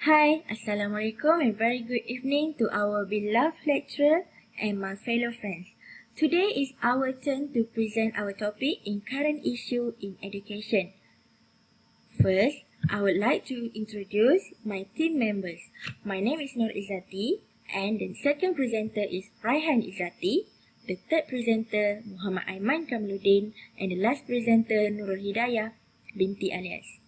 Hi, Assalamualaikum and very good evening to our beloved lecturer and my fellow friends. Today is our turn to present our topic in current issue in education. First, I would like to introduce my team members. My name is Nur Izzati and the second presenter is Raihan Izzati, the third presenter Muhammad Aiman Kamluddin and the last presenter Nurul Hidayah binti Alias.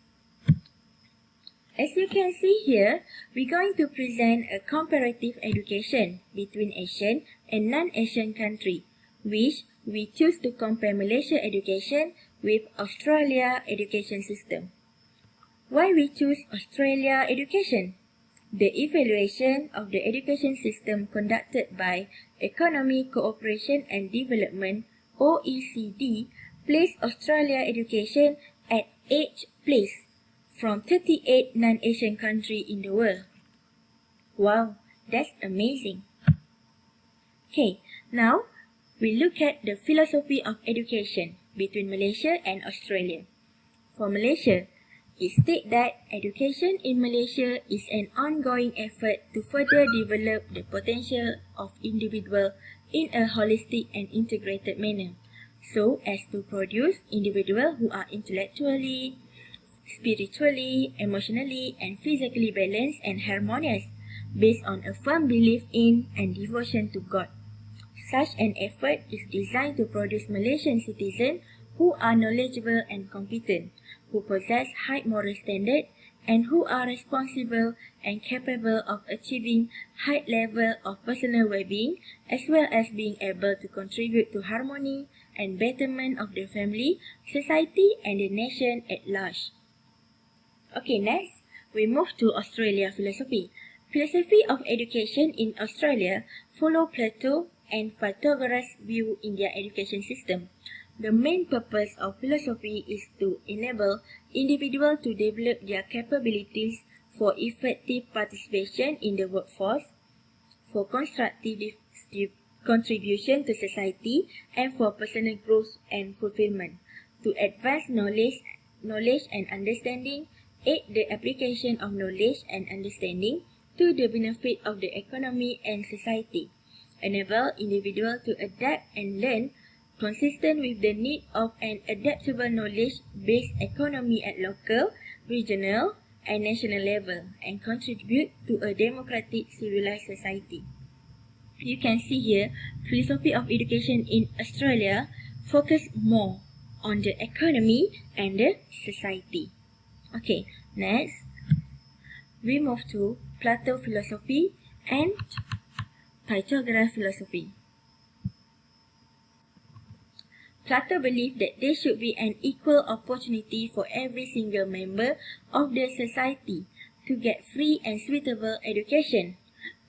As you can see here, we're going to present a comparative education between Asian and non-Asian country, which we choose to compare Malaysia education with Australia education system. Why we choose Australia education? The evaluation of the education system conducted by Economic Cooperation and Development (OECD) placed Australia education at 8th place from 38 non-Asian countries in the world. Wow, that's amazing. Okay, now we look at the philosophy of education between Malaysia and Australia. For Malaysia, it states that education in Malaysia is an ongoing effort to further develop the potential of individuals in a holistic and integrated manner, so as to produce individuals who are intellectually, spiritually, emotionally, and physically balanced and harmonious, based on a firm belief in and devotion to God. Such an effort is designed to produce Malaysian citizens who are knowledgeable and competent, who possess high moral standard, and who are responsible and capable of achieving high level of personal well-being, as well as being able to contribute to harmony and betterment of the family, society, and the nation at large. Okay, next, we move to Australia philosophy. Philosophy of education in Australia follow Plato and Pythagoras' view in their education system. The main purpose of philosophy is to enable individuals to develop their capabilities for effective participation in the workforce, for constructive contribution to society, and for personal growth and fulfillment, to advance knowledge and understanding, aid the application of knowledge and understanding to the benefit of the economy and society, enable individuals to adapt and learn consistent with the need of an adaptable knowledge-based economy at local, regional, and national level, and contribute to a democratic civilized society. You can see here, philosophy of education in Australia focus more on the economy and the society. Okay, next, we move to Plato philosophy and Pythagoras philosophy. Plato believed that there should be an equal opportunity for every single member of the society to get free and suitable education.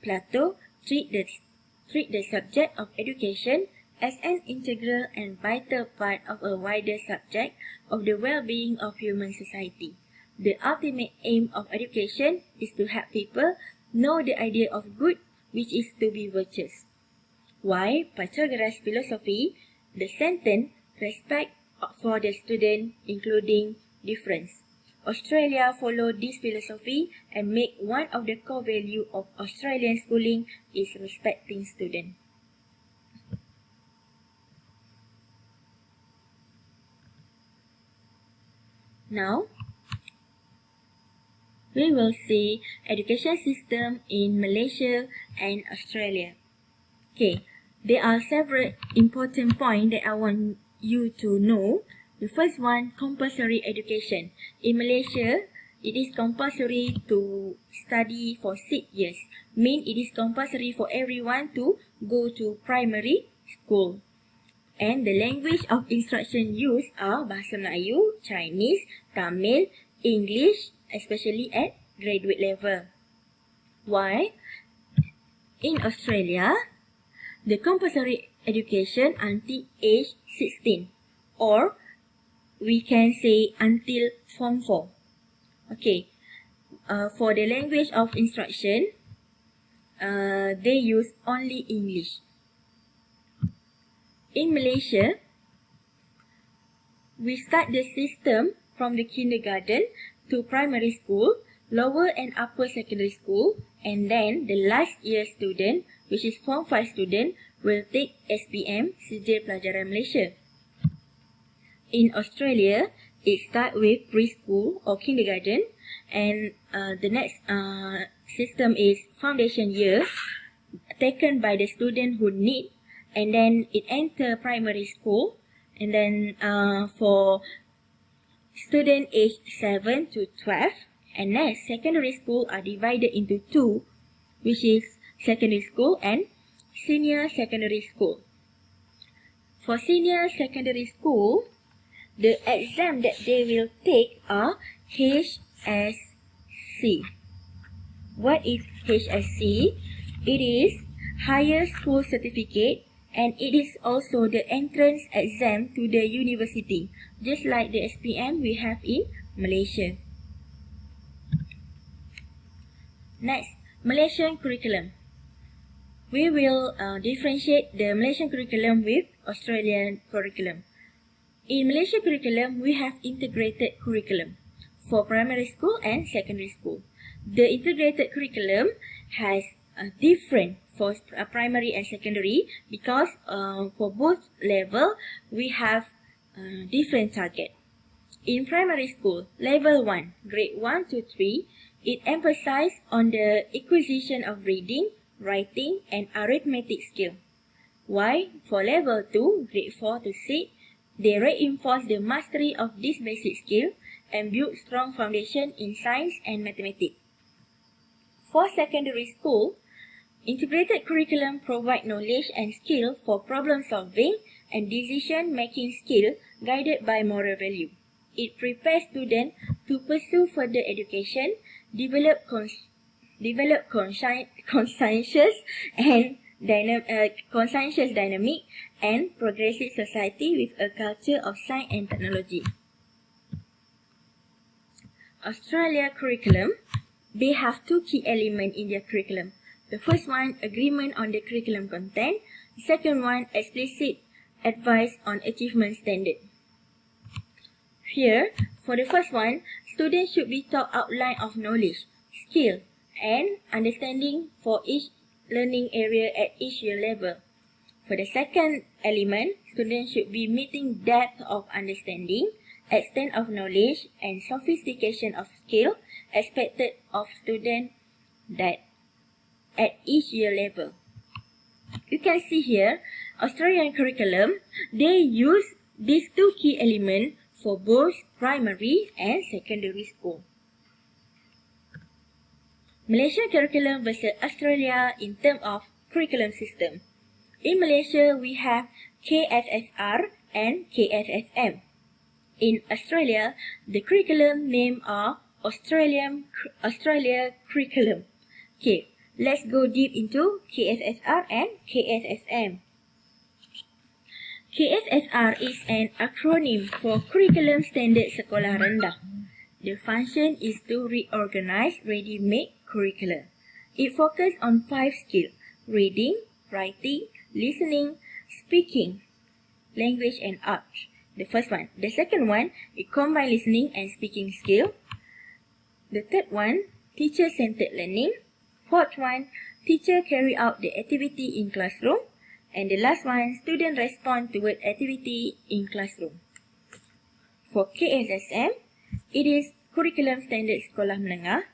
Plato treat the subject of education as an integral and vital part of a wider subject of the well-being of human society. The ultimate aim of education is to help people know the idea of good, which is to be virtuous. Why Pythagoras philosophy? The sentence, respect for the student, including difference. Australia followed this philosophy and make one of the core values of Australian schooling is respecting students. Now, we will see education system in Malaysia and Australia. Okay, there are several important points that I want you to know. The first one, compulsory education. In Malaysia, it is compulsory to study for 6 years. Mean it is compulsory for everyone to go to primary school. And the language of instruction used are Bahasa Melayu, Chinese, Tamil, English, especially at graduate level. Why? In Australia, the compulsory education until age 16, or we can say until Form 4. Okay, for the language of instruction, they use only English. In Malaysia, we start the system from the kindergarten to primary school lower and upper secondary school, and then the last year student, which is Form 5 student, will take SPM, Sijil Pelajaran Malaysia. In Australia, it starts with preschool or kindergarten, and the next system is foundation year, taken by the student who need, and then it enter primary school, and then for student age 7 to 12, and next secondary school are divided into two, which is secondary school and senior secondary school. For senior secondary school, the exam that they will take are HSC. What is HSC? It is Higher School Certificate, and it is also the entrance exam to the university, just like the SPM we have in Malaysia. Next, Malaysian curriculum. We will differentiate the Malaysian curriculum with Australian curriculum. In Malaysian curriculum, we have integrated curriculum for primary school and secondary school. The integrated curriculum has different for primary and secondary because for both level, we have different target. In primary school, level 1, grade 1 to 3, it emphasizes on the acquisition of reading, writing, and arithmetic skill. While for level 2, grade 4 to 6, they reinforce the mastery of this basic skill and build strong foundation in science and mathematics. For secondary school, integrated curriculum provide knowledge and skill for problem solving and decision-making skill guided by moral value. It prepares students to pursue further education, develop conscientious dynamic and progressive society with a culture of science and technology. Australia curriculum, they have two key elements in their curriculum. The first one, agreement on the curriculum content. The second one, explicit advice on achievement standard. Here, for the first one, students should be taught outline of knowledge, skill, and understanding for each learning area at each year level. For the second element, students should be meeting depth of understanding, extent of knowledge, and sophistication of skill expected of students that at each year level. You can see here, Australian curriculum, they use these two key elements for both primary and secondary school. Malaysian curriculum versus Australia in terms of curriculum system. In Malaysia, we have KFFR and KFFM. In Australia, the curriculum name are Australia curriculum. Okay, let's go deep into KFFR and KFFM. KFFR is an acronym for Curriculum Standard Sekolah Rendah. The function is to reorganize ready-made curricula. It focuses on 5 skills: reading, writing, listening, speaking, language, and art. The first one. The second one, it combines listening and speaking skill. The third one, teacher-centered learning. Fourth one, teacher carry out the activity in classroom. And the last one, student respond toward activity in classroom. For KSSM, it is Curriculum Standard Sekolah Menengah.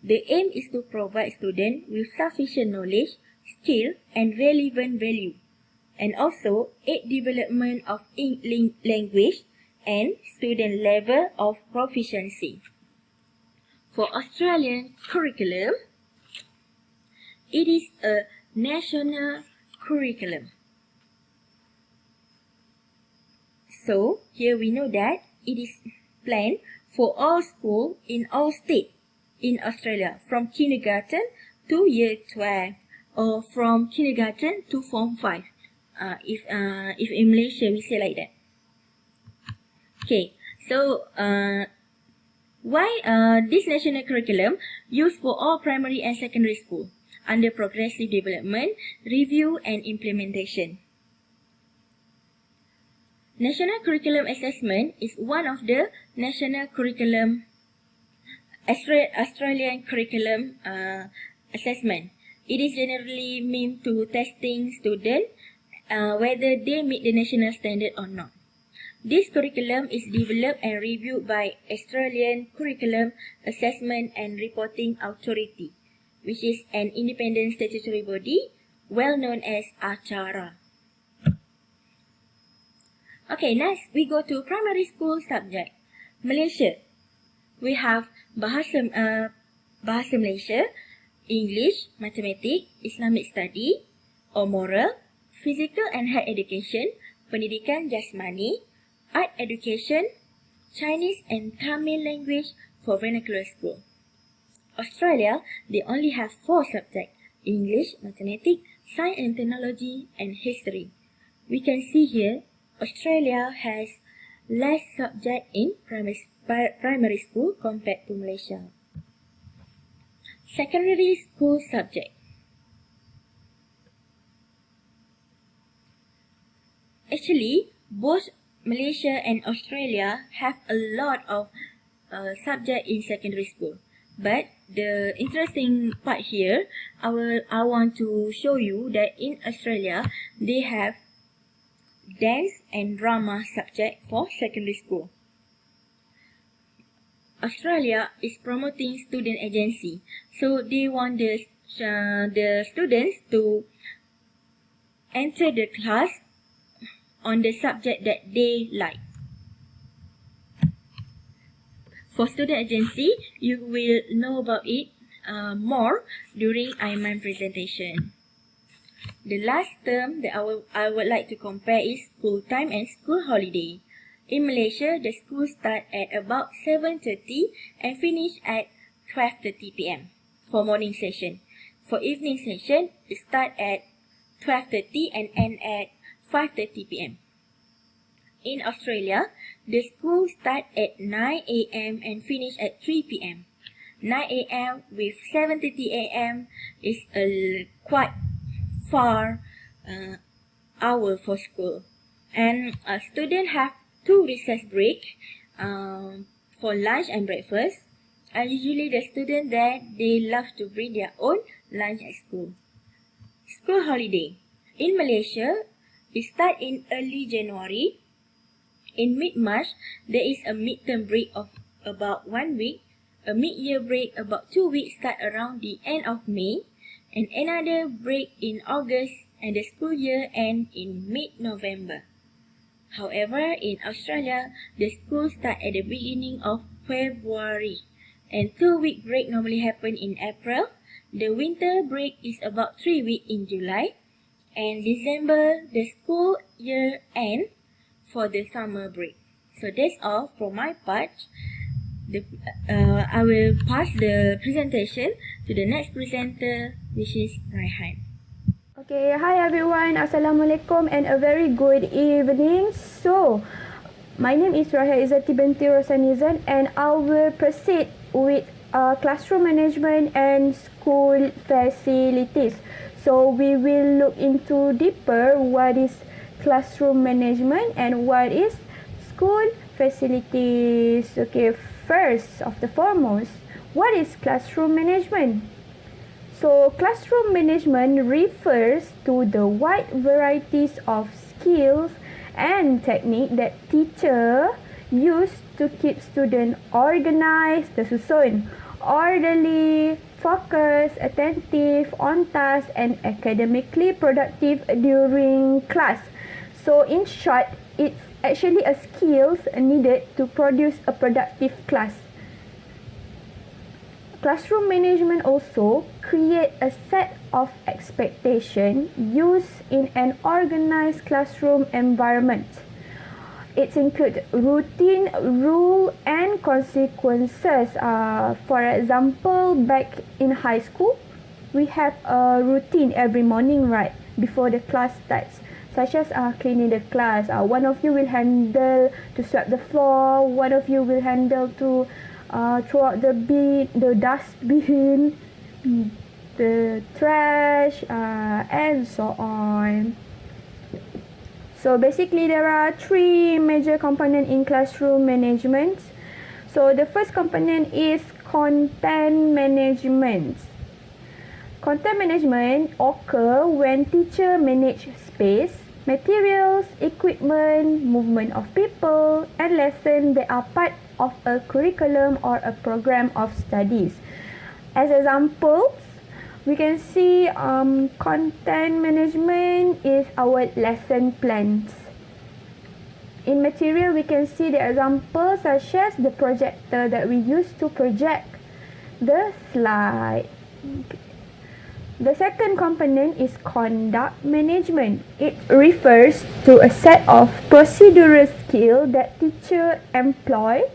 The aim is to provide students with sufficient knowledge, skill, and relevant value, and also aid development of language and student level of proficiency. For Australian curriculum, it is a national curriculum. So, here we know that it is planned for all schools in all states in Australia, from kindergarten to year 12, or from kindergarten to Form 5. If in Malaysia we say like that. Okay, so why this national curriculum used for all primary and secondary school under progressive development, review and implementation. National Curriculum Assessment is one of the national curriculum Australian curriculum assessment. It is generally meant to testing students whether they meet the national standard or not. This curriculum is developed and reviewed by Australian Curriculum Assessment and Reporting Authority, which is an independent statutory body well known as ACARA. Okay, next we go to primary school subject. Malaysia. We have Bahasa Malaysia, English, Mathematics, Islamic Study or Moral, Physical and Health Education, Pendidikan Jasmani, Art Education, Chinese and Tamil language for vernacular school. Australia, they only have 4 subjects, English, Mathematics, Science and Technology, and History. We can see here, Australia has less subject in primary school compared to Malaysia. Secondary school subject. Actually, both Malaysia and Australia have a lot of subject in secondary school. But the interesting part here, I want to show you that in Australia, they have dance and drama subject for secondary school. Australia is promoting student agency, so they want the students to enter the class on the subject that they like. For student agency, you will know about it more during Aiman presentation. The last term that I would like to compare is school time and school holiday. In Malaysia, the school start at about 7:30 and finish at 12:30 p.m. for morning session. For evening session, it start at 12:30 and end at 5:30 p.m. In Australia, the school start at 9 a.m. and finish at 3 p.m. 9 a.m. with 7:30 a.m. is a quite far hour for school. And students have 2 recess break for lunch and breakfast. And usually the students there, they love to bring their own lunch at school. School holiday. In Malaysia, it start in early January. In mid-March, there is a midterm break of about 1 week, a mid-year break about 2 weeks start around the end of May, and another break in August, and the school year end in mid-November. However, in Australia, the school start at the beginning of February, and 2-week break normally happen in April. The winter break is about 3 weeks in July, and December, the school year end for the summer break. So that's all from my part. I will pass the presentation to the next presenter, which is Raihan. Okay, hi everyone, Assalamualaikum and a very good evening. So, my name is Rahia Izzati binti Rosanizan and I will proceed with classroom management and school facilities. So, we will look into deeper what is classroom management and what is school facilities. Okay, first of the foremost, what is classroom management? So, classroom management refers to the wide varieties of skills and technique that teacher use to keep students organized, tersusun, orderly, focused, attentive, on task and academically productive during class. So, in short, it's actually a skills needed to produce a productive class. Classroom management also create a set of expectation used in an organized classroom environment. It includes routine, rule and consequences. For example, back in high school, we have a routine every morning, right, before the class starts. Such as cleaning the class. One of you will handle to sweep the floor. One of you will handle to throw out the dustbin, the trash, and so on. So basically, there are 3 major components in classroom management. So the first component is content management. Content management occur when teacher manage space, materials, equipment, movement of people, and lesson that are part of a curriculum or a program of studies. As examples, we can see content management is our lesson plans. In material, we can see the examples such as the projector that we use to project the slide. The second component is conduct management. It refers to a set of procedural skills that teachers employ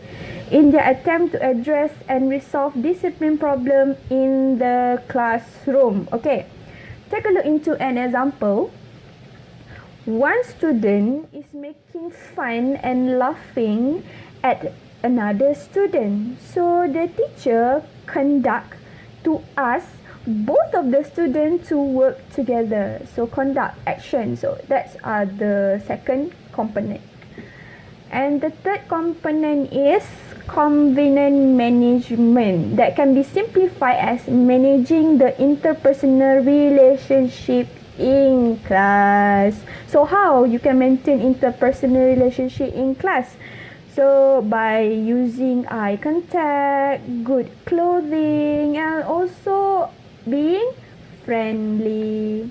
in their attempt to address and resolve discipline problem in the classroom. Okay, take a look into an example. One student is making fun and laughing at another student. So the teacher conduct to ask both of the students to work together. So conduct action. So that's the second component. And the third component is covenant management, that can be simplified as managing the interpersonal relationship in class. So how you can maintain interpersonal relationship in class? So by using eye contact, good clothing, and also being friendly.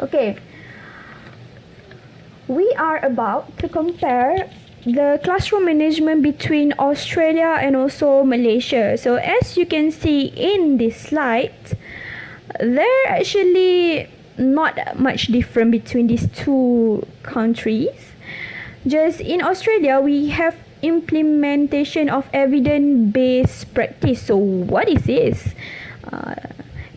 Okay, we are about to compare the classroom management between Australia and also Malaysia. So as you can see in this slide, there actually not much different between these two countries. Just in Australia, we have implementation of evidence-based practice. So what is this?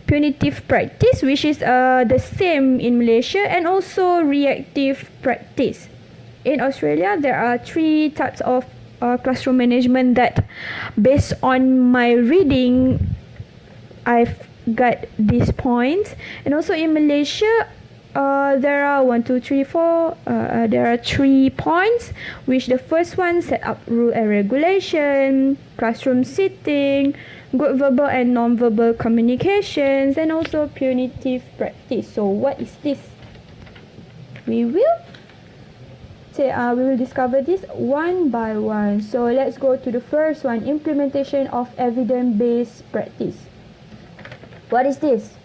Punitive practice, which is the same in Malaysia, and also reactive practice. In Australia, there are 3 types of classroom management that, based on my reading, I've got these points. And also in Malaysia, there are 1, 2, 3, 4. There are 3 points, which the first one set up rule and regulation, classroom seating, good verbal and non-verbal communications, and also punitive practice. So what is this? We will discover this one by one. So let's go to the first one, implementation of evidence-based practice. What is this?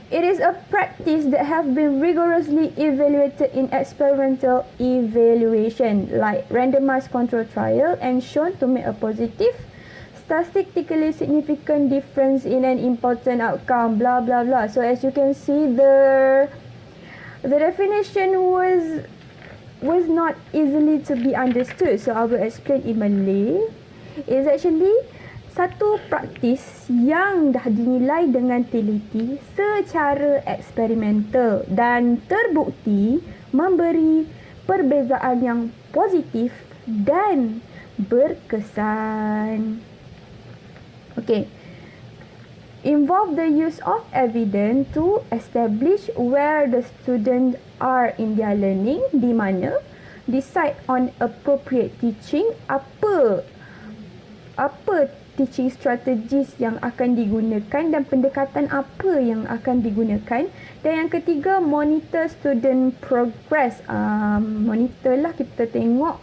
It is a practice that have been rigorously evaluated in experimental evaluation, like randomized control trial, and shown to make a positive, statistically significant difference in an important outcome, blah blah blah. So as you can see, the definition was not easily to be understood. So I will explain in Malay. It's actually satu praktis yang dah dinilai dengan teliti secara eksperimental dan terbukti memberi perbezaan yang positif dan berkesan. Okay. Involve the use of evidence to establish where the students are in their learning, di mana, decide on appropriate teaching, apa teaching strategies yang akan digunakan dan pendekatan apa yang akan digunakan. Dan yang ketiga, monitor student progress. Monitor lah, kita tengok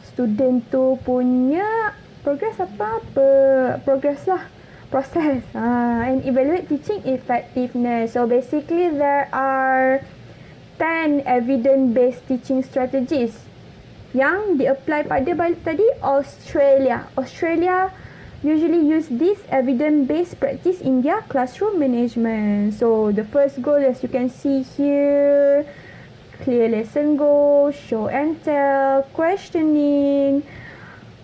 student tu punya progress apa progress lah, process, and evaluate teaching effectiveness. So basically there are 10 evidence-based teaching strategies yang di-apply pada balik tadi Australia. Australia usually use this evidence-based practice in their classroom management. So the first goal, as you can see here, clear lesson goals, show and tell, questioning,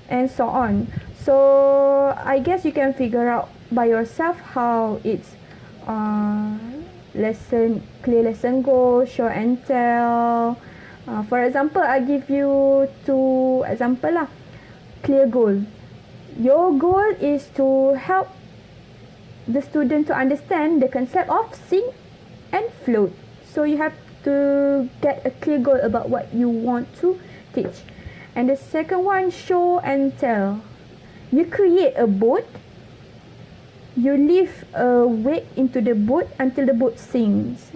and so on. So I guess you can figure out by yourself how it's clear lesson goal, show and tell. For example, I give you 2 example lah. Clear goal. Your goal is to help the student to understand the concept of sink and float. So you have to get a clear goal about what you want to teach. And the second one, show and tell. You create a boat. You lift a weight into the boat until the boat sinks.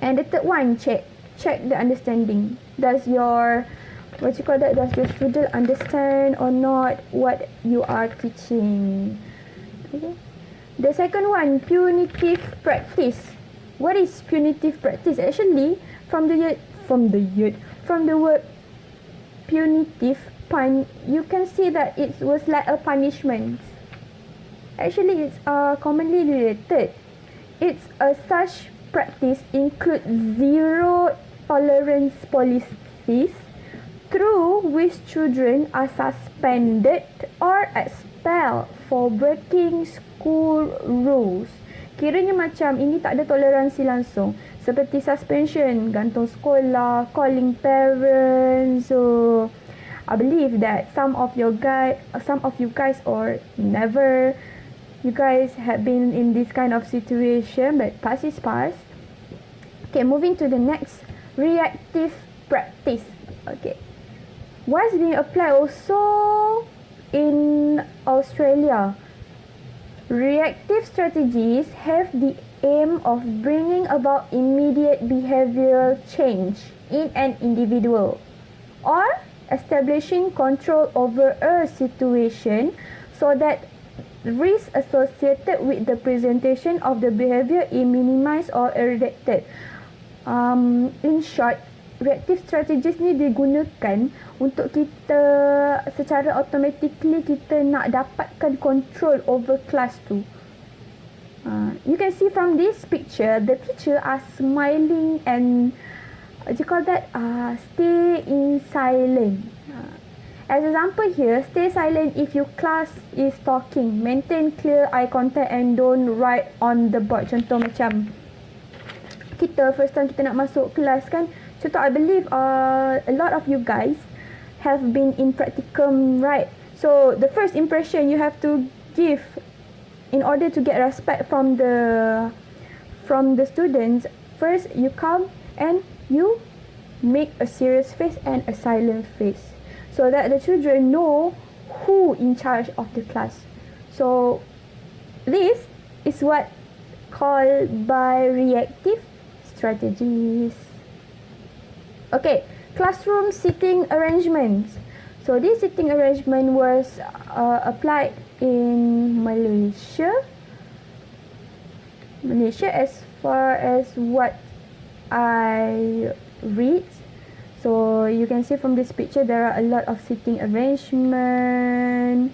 And the third one, check the understanding. Does your Does your student understand or not what you are teaching? Okay. The second one, punitive practice. What is punitive practice? Actually, from the word punitive, you can see that it was like a punishment. Actually, it's commonly related. It's such practice include zero tolerance policies through which children are suspended or expelled for breaking school rules. Kiranya macam ini tak ada toleransi langsung, seperti suspension, gantung sekolah, calling parents. So I believe that some of you guys or never you guys have been in this kind of situation, but past is past. Okay, moving to the next, reactive practice. Okay, what's being applied also in Australia? Reactive strategies have the aim of bringing about immediate behavioral change in an individual or establishing control over a situation so that risk associated with the presentation of the behavior is minimized or eradicated. In short, reactive strategies ni digunakan untuk kita secara automatically kita nak dapatkan control over class tu. You can see from this picture, the teacher are smiling and stay in silent. As example here, stay silent if your class is talking. Maintain clear eye contact and don't write on the board. Contoh macam kita first time kita nak masuk kelas kan. Contoh, I believe a lot of you guys have been in practicum, right? So the first impression you have to give in order to get respect from the students. First, you come and you make a serious face and a silent face, so that the children know who in charge of the class. So this is what called by reactive strategies. Okay, classroom seating arrangements. So this seating arrangement was applied in Malaysia. As far as what I read. So you can see from this picture there are a lot of seating arrangement,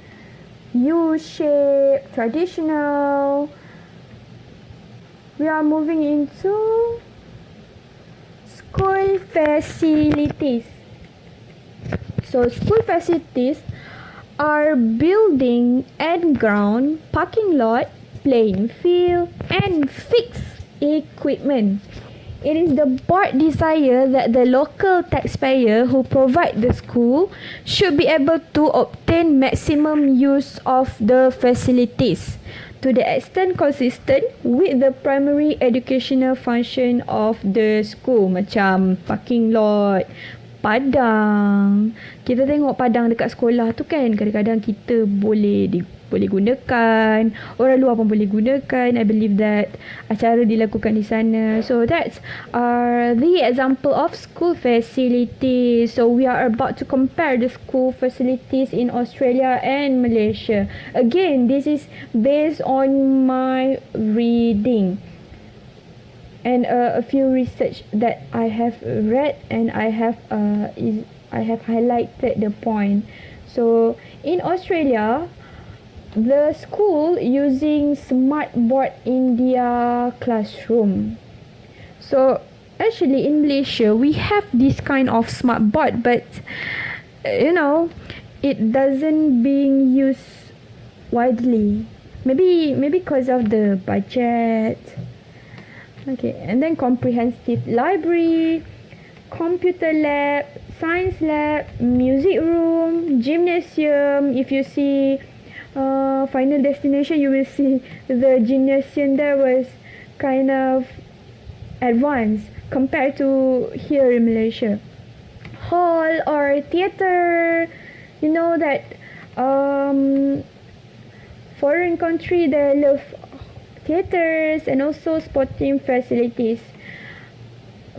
U-shape, traditional. We are moving into school facilities. So school facilities are building and ground, parking lot, playing field, and fixed equipment. It is the board desire that the local taxpayer who provide the school should be able to obtain maximum use of the facilities to the extent consistent with the primary educational function of the school, macam parking lot, padang. Kita tengok padang dekat sekolah tu kan, kadang-kadang kita boleh gunakan, orang luar pun boleh gunakan. I believe that acara dilakukan di sana. So that's the example of school facilities. So we are about to compare the school facilities in Australia and Malaysia. Again, this is based on my reading and a few research that I have read, and I have highlighted the point. So in Australia, the school using smart board in their classroom. So actually in Malaysia we have this kind of smart board, but it doesn't being used widely. Maybe because of the budget. Okay, and then comprehensive library, computer lab, science lab, music room, gymnasium. If you see Final Destination, you will see the gymnasium there was kind of advanced compared to here in Malaysia. Hall or theatre, you know that foreign country, they love theaters and also sporting facilities.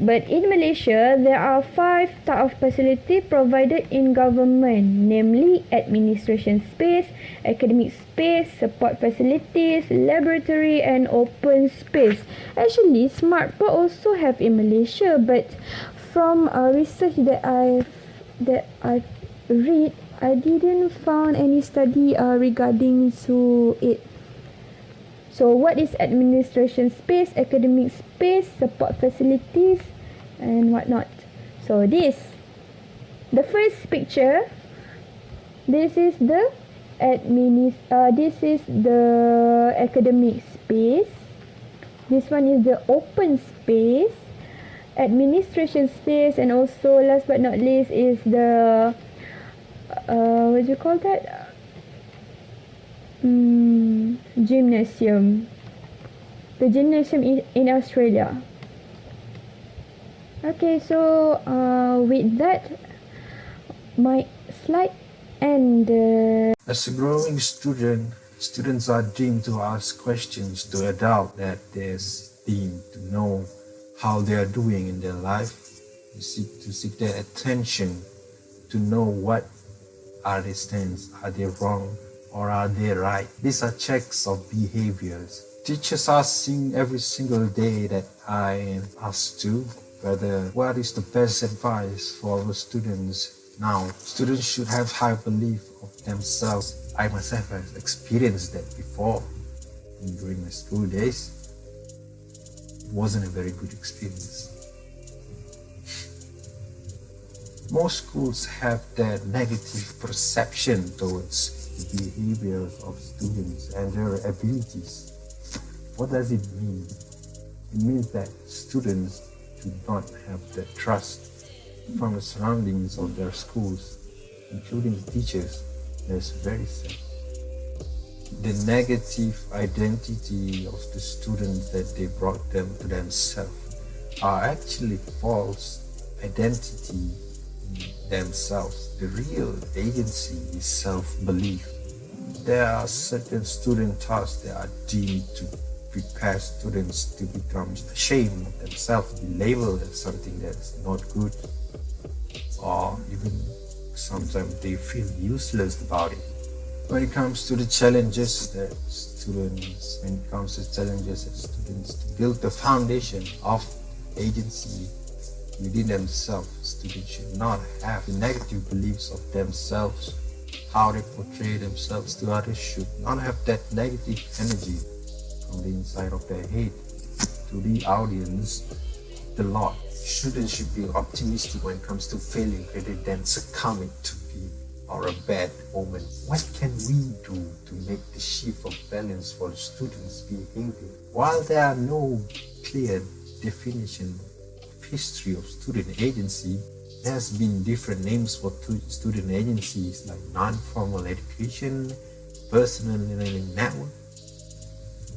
But in Malaysia, there are 5 types of facility provided in government, namely administration space, academic space, support facilities, laboratory and open space. Actually, smart board also have in Malaysia, but from research that I've read, I didn't found any study regarding to it. So what is administration space, academic space, support facilities and whatnot? So the first picture, this is the academic space. This one is the open space, administration space, and also last but not least is the what do you call that? Gymnasium. The gymnasium in Australia. Okay, so with that, my slide and as a growing student, students are deemed to ask questions to adults that they're deemed to know how they are doing in their life, to seek their attention, to know what are their stance, are they wrong or are they right. These are checks of behaviors. Teachers are seeing every single day that I am asked to whether what is the best advice for our students now. Students should have high belief of themselves. I myself have experienced that before during my school days. It wasn't a very good experience. Most schools have that negative perception towards the behaviors of students and their abilities. What does it mean? It means that students do not have the trust from the surroundings of their schools, including teachers. That's very sad. The negative identity of the students that they brought them to themselves are actually false identity themselves. The real agency is self-belief. There are certain student tasks that are deemed to prepare students to become ashamed of themselves, to be labeled as something that is not good, or even sometimes they feel useless about it. When it comes to the challenges that students to build the foundation of agency within themselves, students should not have the negative beliefs of themselves. How they portray themselves to others should not have that negative energy from the inside of their head to the audience. The Lord, students should be optimistic when it comes to failing rather than succumbing to be or a bad omen. What can we do to make the shift of balance for students' behavior? While there are no clear definition history of student agency, there has been different names for student agencies like non-formal education, personal learning network.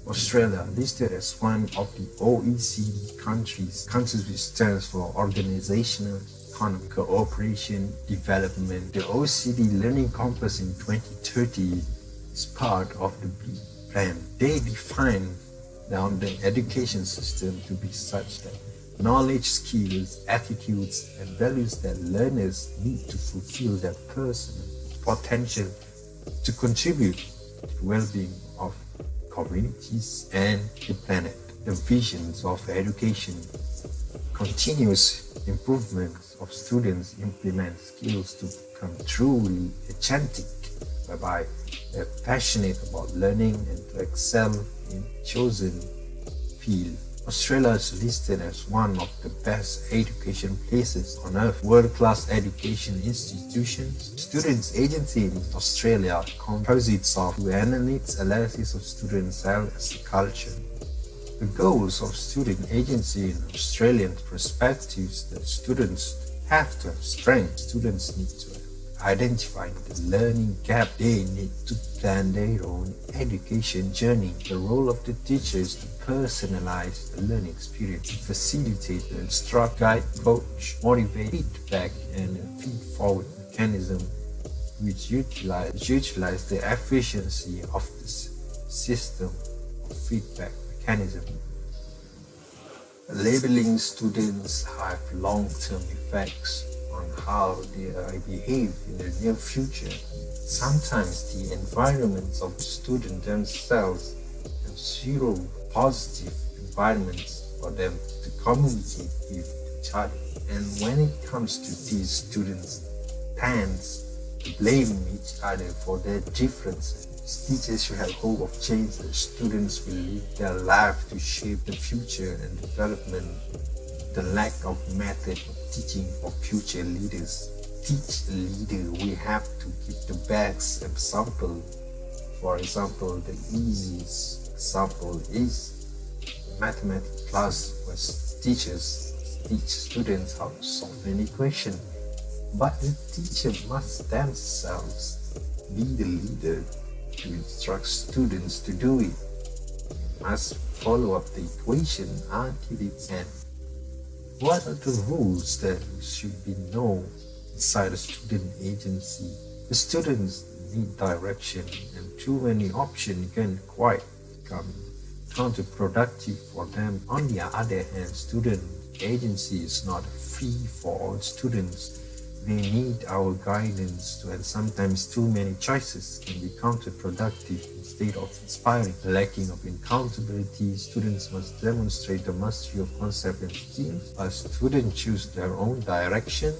Australia listed as one of the OECD countries which stands for Organizational Economic Cooperation Development. The OECD Learning Compass in 2030 is part of the big plan. They define the education system to be such that knowledge, skills, attitudes, and values that learners need to fulfill their personal potential to contribute to the well-being of communities and the planet. The visions of education, continuous improvements of students implement skills to become truly authentic, whereby they're passionate about learning and to excel in chosen field. Australia is listed as one of the best education places on earth. World-class education institutions. Students' agency in Australia comprises of analysis of students' health as a culture. The goals of student agency in Australian perspectives that students have to have strength. Students need to identify the learning gap. They need to plan their own education journey. The role of the teacher is to personalize the learning experience, to facilitate, to instruct, guide, coach, motivate, feedback, and a feed-forward mechanism which utilize the efficiency of this system of feedback mechanism. Labeling students have long-term effects on how they behave in the near future. Sometimes the environments of the student themselves have zero positive environments for them to communicate with each other. And when it comes to these students tends to blame each other for their differences. Teachers should have hope of change that students will live their life to shape the future and development. The lack of method of teaching for future leaders. Teach a leader, we have to give the best example. For example, the easiest example is mathematics class where teachers teach students how to solve an equation. But the teacher must themselves be the leader to instruct students to do it. They must follow up the equation until its end. What are the rules that should be known inside a student agency? The students need direction, and too many options can quite become counterproductive for them. On the other hand, student agency is not free for all students. They need our guidance, and sometimes too many choices can be counterproductive instead of inspiring. Lacking of accountability, students must demonstrate the mastery of concept and themes. As students choose their own direction,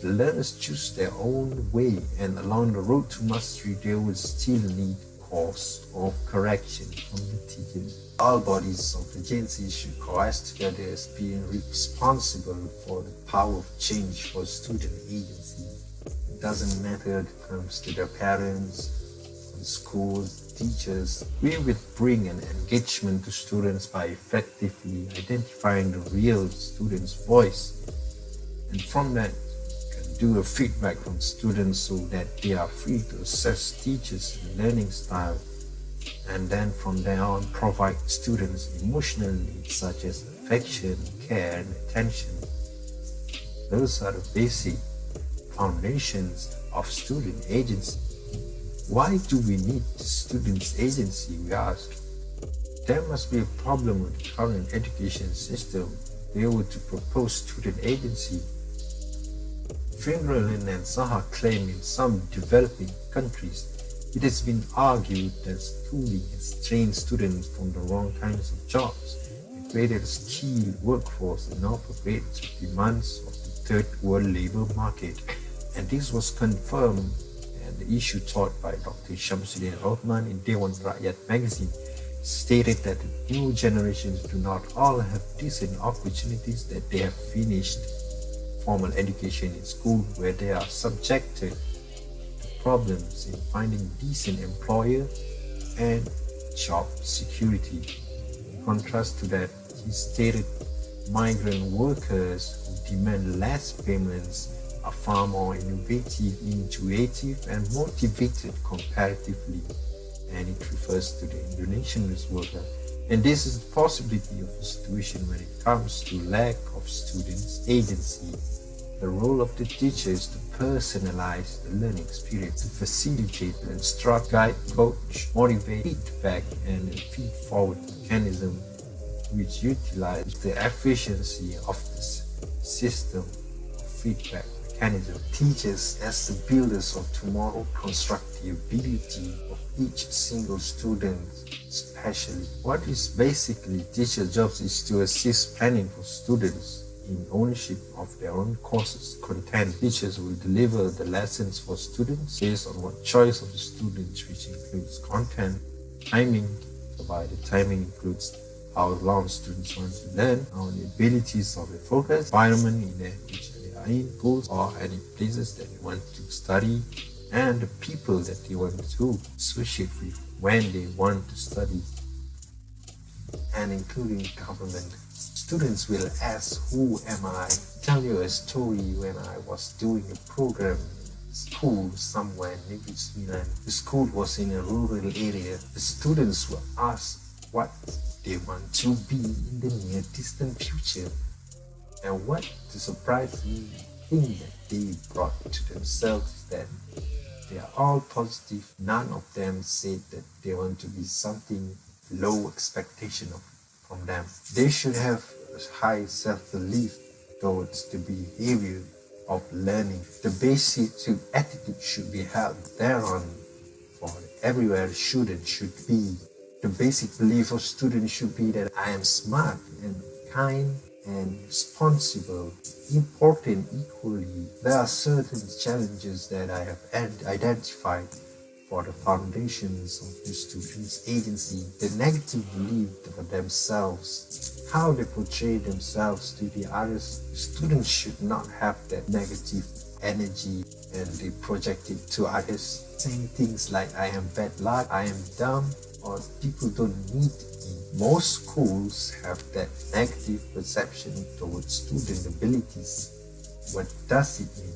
the learners choose their own way, and along the road to mastery, they will still need course of correction from the teachers. All bodies of agency should coalesce together as being responsible for the power of change for student agencies. It doesn't matter if it comes to their parents, the schools, teachers. We will bring an engagement to students by effectively identifying the real student's voice. And from that, do a feedback from students so that they are free to assess teachers' learning style, and then from there on provide students emotional needs such as affection, care, and attention. Those are the basic foundations of student agency. Why do we need students' agency, we ask? There must be a problem with the current education system. They were to propose student agency. Finland and Saha claim in some developing countries, it has been argued that schooling has trained students from the wrong kinds of jobs and created a skilled workforce inappropriate to the demands of the third world labor market. And this was confirmed and the issue taught by Dr. Shamsuddin Rothman in Dewan Rakyat magazine stated that the new generations do not all have decent opportunities, that they have finished formal education in school where they are subjected to problems in finding decent employer and job security. In contrast to that, he stated migrant workers who demand less payments are far more innovative, intuitive, and motivated comparatively. And it refers to the Indonesian worker. And this is the possibility of a situation when it comes to lack of students' agency. The role of the teacher is to personalize the learning experience, to facilitate, instruct, guide, coach, motivate, feedback, and feed forward mechanism which utilize the efficiency of this system of feedback mechanism. Teachers, as the builders of tomorrow, construct the ability of each single student, especially. What is basically teacher jobs is to assist planning for students in ownership of their own courses content. Teachers will deliver the lessons for students based on what choice of the students, which includes content, timing. So by the timing includes how long students want to learn, how the abilities of the focus, environment in which they are in, schools or any places that they want to study, and the people that they want to associate with when they want to study, and including government. Students will ask, who am I? Tell you a story when I was doing a program in school somewhere in New Zealand. The school was in a rural area. The students were asked what they want to be in the near distant future. And what the surprising thing that they brought to themselves is that They are all positive. None of them said that they want to be something low expectation from them. They should have a high self-belief towards the behavior of learning. The basic attitude should be held thereon for everywhere student should be. The basic belief of students should be that I am smart and kind and responsible, important equally. There are certain challenges that I have identified for the foundations of the students' agency, the negative belief for themselves, how they portray themselves to the others. Students should not have that negative energy and they project it to others, saying things like I am bad luck, I am dumb, or people don't need me. Most schools have that negative perception towards student abilities. What does it mean?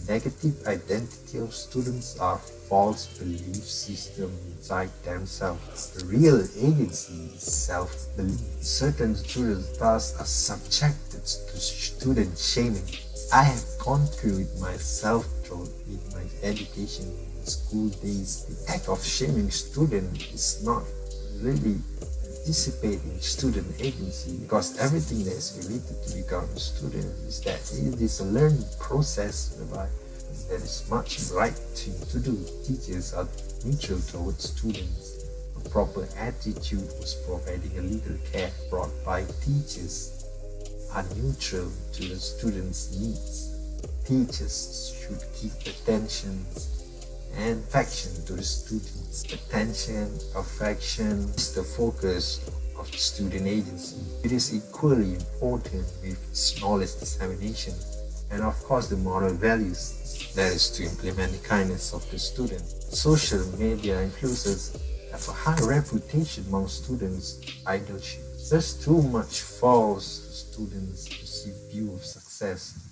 The negative identity of students are false belief system inside themselves. The real agency is self-belief. Certain students thus are subjected to student shaming. I have gone through it myself in my education in school days. The act of shaming students is not really anticipating student agency, because everything that is related to becoming a student is that it is a learning process whereby there is much right thing to do. Teachers are neutral towards students. A proper attitude was providing a legal care brought by teachers are neutral to the students' needs. Teachers should give attention and affection to the students. Attention, affection is the focus of the student agency. It is equally important with knowledge dissemination and of course the moral values, that is to implement the kindness of the student. Social media influencers have a high reputation among students' idolship. There's too much false students perceive view of success.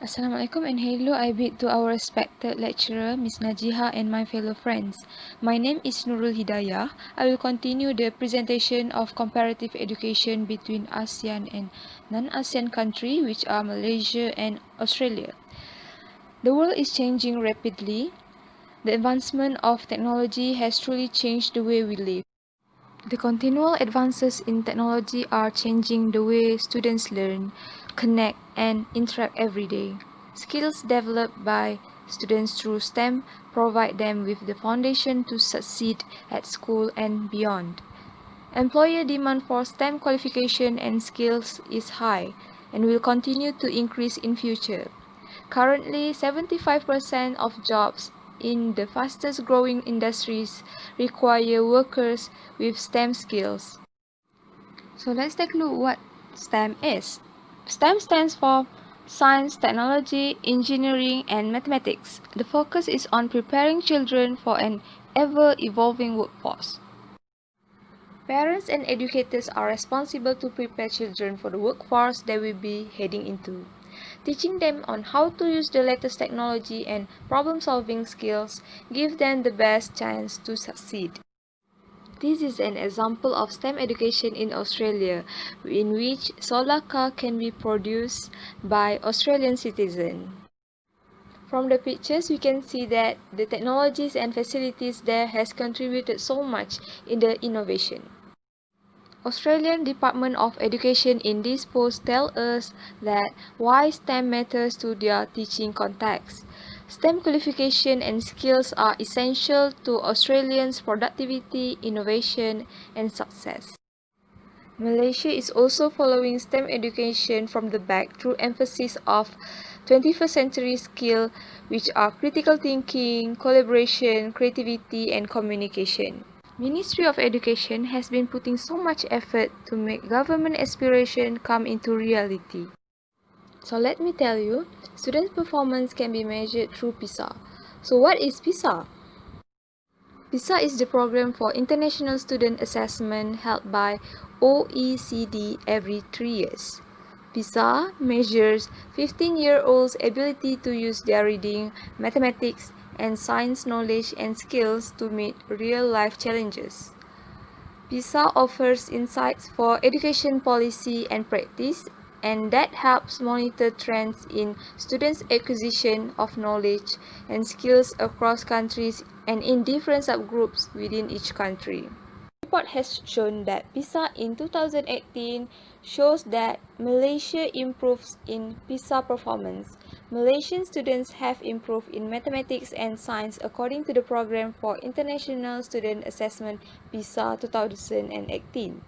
Assalamualaikum and hello, I bid to our respected lecturer, Ms. Najiha, and my fellow friends. My name is Nurul Hidayah. I will continue the presentation of comparative education between ASEAN and non-ASEAN countries, which are Malaysia and Australia. The world is changing rapidly. The advancement of technology has truly changed the way we live. The continual advances in technology are changing the way students learn, connect, and interact every day. Skills developed by students through STEM provide them with the foundation to succeed at school and beyond. Employer demand for STEM qualification and skills is high and will continue to increase in future. Currently, 75% of jobs in the fastest growing industries require workers with STEM skills. So let's take a look what STEM is. STEM stands for Science, Technology, Engineering, and Mathematics. The focus is on preparing children for an ever-evolving workforce. Parents and educators are responsible to prepare children for the workforce they will be heading into. Teaching them on how to use the latest technology and problem-solving skills give them the best chance to succeed. This is an example of STEM education in Australia, in which solar car can be produced by Australian citizens. From the pictures, we can see that the technologies and facilities there has contributed so much in the innovation. Australian Department of Education in this post tell us that why STEM matters to their teaching context. STEM qualification and skills are essential to Australians' productivity, innovation, and success. Malaysia is also following STEM education from the back through emphasis of 21st century skills, which are critical thinking, collaboration, creativity, and communication. Ministry of Education has been putting so much effort to make government aspiration come into reality. So let me tell you, students' performance can be measured through PISA. So what is PISA? PISA is the program for international student assessment held by OECD every 3 years. PISA measures 15-year-olds' ability to use their reading, mathematics, and science knowledge and skills to meet real-life challenges. PISA offers insights for education policy and practice, and that helps monitor trends in students' acquisition of knowledge and skills across countries and in different subgroups within each country. The report has shown that PISA in 2018 shows that Malaysia improves in PISA performance. Malaysian students have improved in mathematics and science according to the Program for International Student Assessment PISA 2018.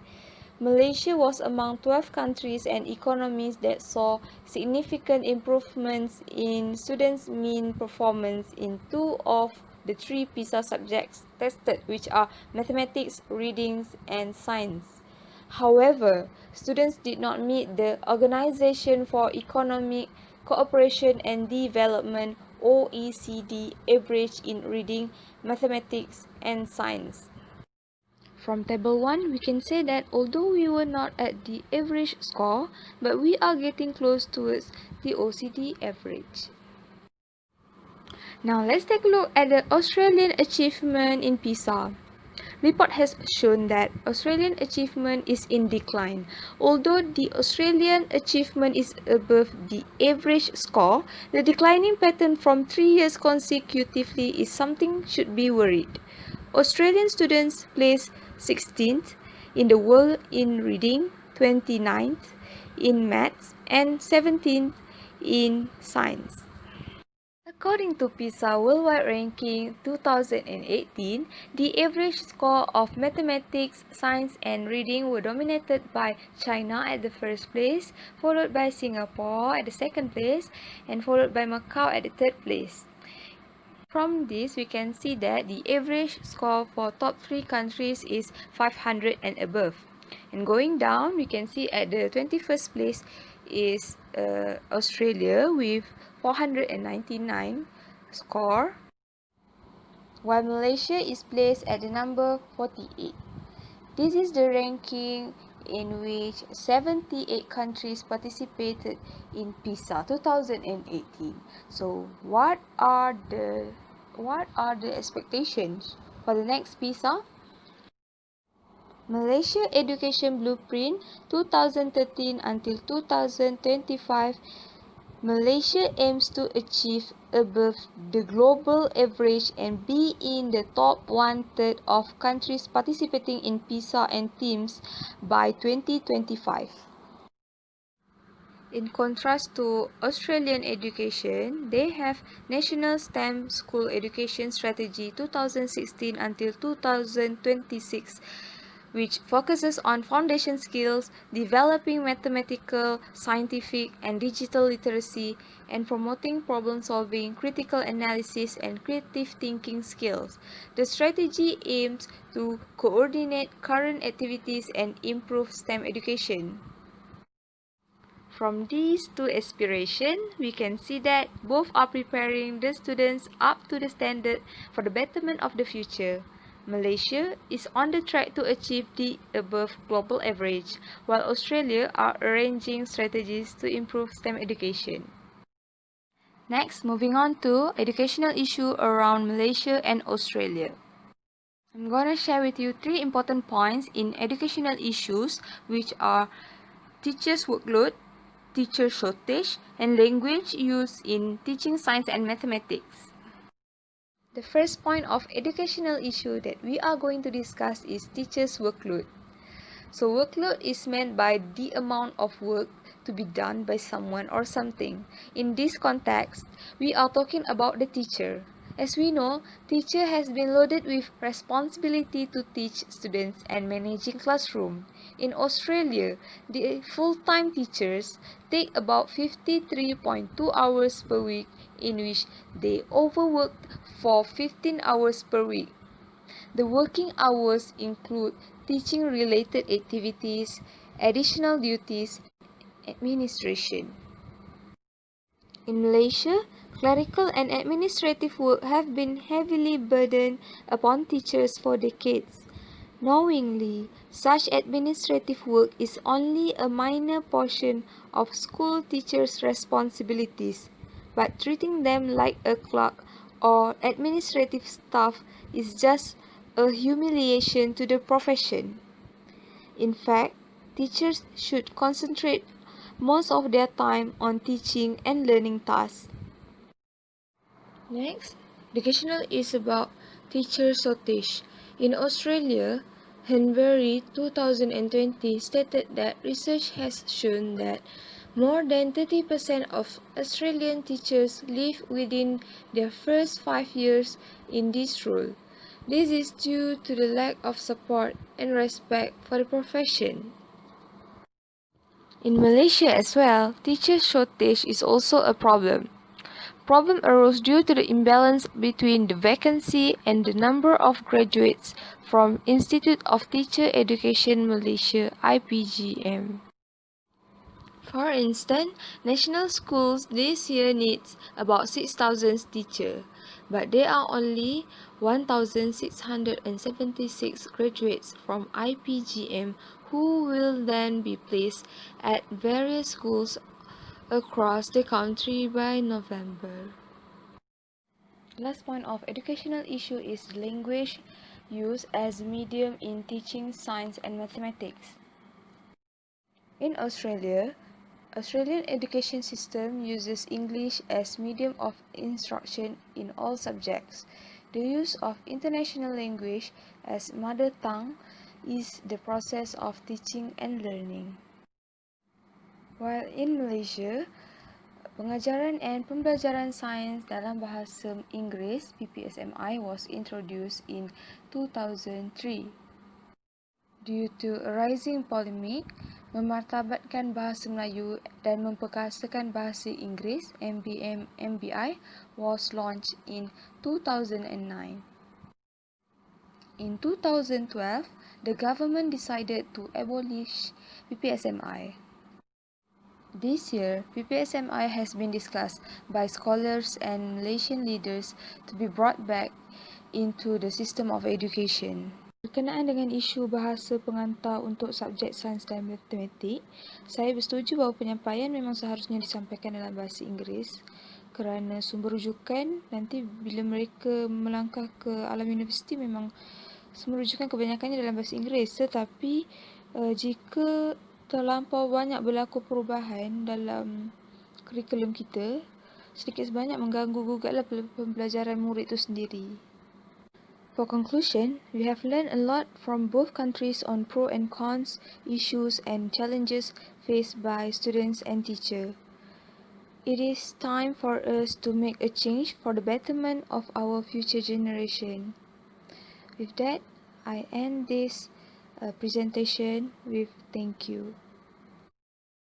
Malaysia was among 12 countries and economies that saw significant improvements in students' mean performance in 2 of the 3 PISA subjects tested, which are mathematics, readings, and science. However, students did not meet the Organization for Economic Cooperation and Development (OECD) average in reading, mathematics, and science. From table 1, we can say that although we were not at the average score, but we are getting close towards the OECD average. Now let's take a look at the Australian achievement in PISA. Report has shown that Australian achievement is in decline. Although the Australian achievement is above the average score, the declining pattern from 3 years consecutively is something should be worried. Australian students place 16th in the world in reading, 29th in maths, and 17th in science. According to PISA Worldwide Ranking 2018, the average score of mathematics, science, and reading were dominated by China at the first place, followed by Singapore at the second place, and followed by Macau at the third place. From this, we can see that the average score for top 3 countries is 500 and above. And going down, we can see at the 21st place is Australia with 499 score, while Malaysia is placed at the number 48. This is the ranking in which 78 countries participated in PISA 2018. So what are the expectations for the next PISA? Malaysia Education Blueprint 2013 until 2025. Malaysia aims to achieve above the global average and be in the top 1/3 of countries participating in PISA and TIMSS by 2025. In contrast to Australian education, they have National STEM School Education Strategy 2016 until 2026, which focuses on foundation skills, developing mathematical, scientific, and digital literacy, and promoting problem-solving, critical analysis, and creative thinking skills. The strategy aims to coordinate current activities and improve STEM education. From these two aspirations, we can see that both are preparing the students up to the standard for the betterment of the future. Malaysia is on the track to achieve the above global average, while Australia are arranging strategies to improve STEM education. Next, moving on to educational issue around Malaysia and Australia. I'm gonna share with you 3 important points in educational issues, which are teachers' workload, teacher shortage, and language use in teaching science and mathematics. The first point of educational issue that we are going to discuss is teachers' workload. So workload is meant by the amount of work to be done by someone or something. In this context, we are talking about the teacher. As we know, teacher has been loaded with responsibility to teach students and managing classroom. In Australia, the full-time teachers take about 53.2 hours per week, in which they overworked for 15 hours per week. The working hours include teaching-related activities, additional duties, and administration. In Malaysia, clerical and administrative work have been heavily burdened upon teachers for decades. Knowingly, such administrative work is only a minor portion of school teachers' responsibilities, but treating them like a clerk or administrative staff is just a humiliation to the profession. In fact, teachers should concentrate most of their time on teaching and learning tasks. Next, educational is about teacher shortage. In Australia, Henbury 2020 stated that research has shown that more than 30% of Australian teachers live within their first 5 years in this role. This is due to the lack of support and respect for the profession. In Malaysia as well, teacher shortage is also a problem. Problem arose due to the imbalance between the vacancy and the number of graduates from Institute of Teacher Education Malaysia (IPGM). For instance, national schools this year needs about 6,000 teachers, but there are only 1,676 graduates from IPGM who will then be placed at various schools across the country by November. Last point of educational issue is language used as medium in teaching science and mathematics. In Australia, Australian education system uses English as medium of instruction in all subjects. The use of international language as mother tongue is the process of teaching and learning. While in Malaysia, pengajaran and pembelajaran sains dalam bahasa Inggeris (PPSMI) was introduced in 2003. Due to a rising polemic, memartabatkan bahasa Melayu dan memperkasakan bahasa Inggeris (MBI) was launched in 2009. In 2012, the government decided to abolish PPSMI. This year, PPSMI has been discussed by scholars and Malaysian leaders to be brought back into the system of education. Berkenaan dengan isu bahasa pengantar untuk subjek sains dan matematik, saya bersetuju bahawa penyampaian memang seharusnya disampaikan dalam bahasa Inggeris kerana sumber rujukan nanti bila mereka melangkah ke alam universiti memang sumber rujukan kebanyakannya dalam bahasa Inggeris, tetapi jika terlampau banyak berlaku perubahan dalam kurikulum kita, sedikit sebanyak mengganggu gugatlah pembelajaran murid itu sendiri. For conclusion, we have learned a lot from both countries on pro and cons, issues and challenges faced by students and teachers. It is time for us to make a change for the betterment of our future generation. With that, I end this presentation with thank you.